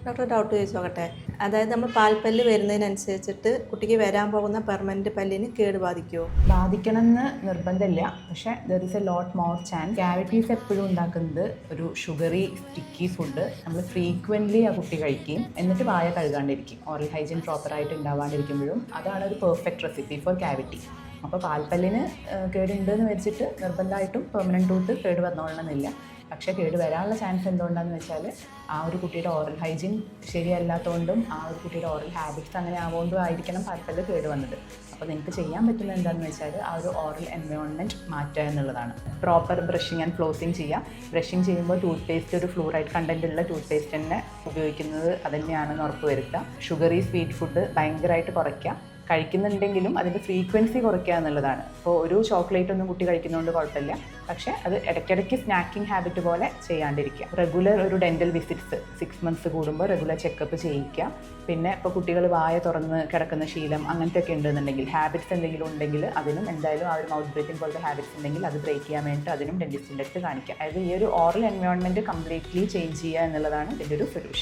Doctor doubt ചോദിച്ചു നോക്കട്ടെ? അതായത് നമ്മൾ പാൽപ്പല്ല് വരുന്നതിനനുസരിച്ചിട്ട് കുട്ടിക്ക് വരാൻ പോകുന്ന പെർമനൻറ്റ് പല്ലിന് കേട് ബാധിക്കുമോ? ബാധിക്കണമെന്ന് നിർബന്ധമില്ല. പക്ഷേ there is a lot more chance. Cavities എപ്പോഴും ഉണ്ടാക്കുന്നത് ഒരു ഷുഗറി സ്റ്റിക്കി ഫുഡ് നമ്മൾ ഫ്രീക്വൻ്റ്ലി ആ കുട്ടി കഴിക്കുകയും എന്നിട്ട് വായ കഴുകാണ്ടിരിക്കും. ഓറൽ ഹൈജീൻ പ്രോപ്പറായിട്ട് ഉണ്ടാവാണ്ടിരിക്കുമ്പോഴും അതാണ് ഒരു പെർഫെക്റ്റ് റെസിപ്പി ഫോർ ക്യാവിറ്റി. അപ്പോൾ പാൽപ്പല്ലിന് കേടുണ്ടെന്ന് വെച്ചിട്ട് നിർബന്ധമായിട്ടും പെർമനൻറ്റ് ടൂത്ത് കേട് വന്നോളണമെന്നില്ല. പക്ഷേ കേട് വരാനുള്ള ചാൻസ് എന്തുകൊണ്ടാണെന്ന് വെച്ചാൽ ആ ഒരു കുട്ടിയുടെ ഓറൽ ഹൈജീൻ ശരിയല്ലാത്തതുകൊണ്ടും ആ ഒരു കുട്ടിയുടെ ഓറൽ ഹാബിറ്റ്സ് അങ്ങനെ ആവുകൊണ്ടും ആയിരിക്കണം പാൽപ്പല്ല് കേട് വന്നത്. അപ്പോൾ നിങ്ങൾക്ക് ചെയ്യാൻ പറ്റുന്നത് എന്താണെന്ന് വെച്ചാൽ ആ ഒരു ഓറൽ എൻവയോൺമെൻറ്റ് മാറ്റുക എന്നുള്ളതാണ്. പ്രോപ്പർ ബ്രഷിങ് ആൻഡ് ഫ്ലോസിങ് ചെയ്യുക. ബ്രഷിങ് ചെയ്യുമ്പോൾ ടൂത്ത് പേസ്റ്റ് ഒരു ഫ്ലൂറൈഡ് കണ്ടൻ്റ് ഉള്ള ടൂത്ത് പേസ്റ്റ് തന്നെ ഉപയോഗിക്കുന്നത് അതുതന്നെയാണെന്ന് ഉറപ്പ് വരുത്തുക. ഷുഗറി സ്വീറ്റ് ഫുഡ് ഭയങ്കരമായിട്ട് കുറയ്ക്കുക. കഴിക്കുന്നുണ്ടെങ്കിലും അതിൻ്റെ ഫ്രീക്വൻസി കുറയ്ക്കുക എന്നുള്ളതാണ്. ഇപ്പോൾ ഒരു ചോക്ലേറ്റ് ഒന്നും കുട്ടി കഴിക്കുന്നതുകൊണ്ട് കുഴപ്പമില്ല. പക്ഷേ അത് ഇടയ്ക്കിടയ്ക്ക് സ്നാക്കിംഗ് ഹാബിറ്റ് പോലെ ചെയ്യാണ്ടിരിക്കുക. റെഗുലർ ഒരു ഡെൻ്റൽ വിസിറ്റ്സ് 6 months കൂടുമ്പോൾ റെഗുലർ ചെക്കപ്പ് ചെയ്യിക്കുക. പിന്നെ ഇപ്പോൾ കുട്ടികൾ വായ തുറന്ന് കിടക്കുന്ന ശീലം അങ്ങനത്തെയൊക്കെ ഉണ്ടെന്നുണ്ടെങ്കിൽ ഹാബിറ്റ്സ് എന്തെങ്കിലും ഉണ്ടെങ്കിൽ അതിനും എന്തായാലും ആ ഒരു മൗത്ത് ബ്രീത്തിങ് പോലത്തെ ഹാബിറ്റ്സ് ഉണ്ടെങ്കിൽ അത് ബ്രേക്ക് ചെയ്യാൻ വേണ്ടിയിട്ട് അതിനും ഡെൻറ്റിസ്റ്റിൻ്റെ അടുത്ത് കാണിക്കുക. അതായത് ഈ ഒരു ഓറൽ എൻവയോൺമെൻറ്റ് കംപ്ലീറ്റ്ലി ചേഞ്ച് ചെയ്യുക എന്നുള്ളതാണ് ഇതിൻ്റെ ഒരു സൊല്യൂഷൻ.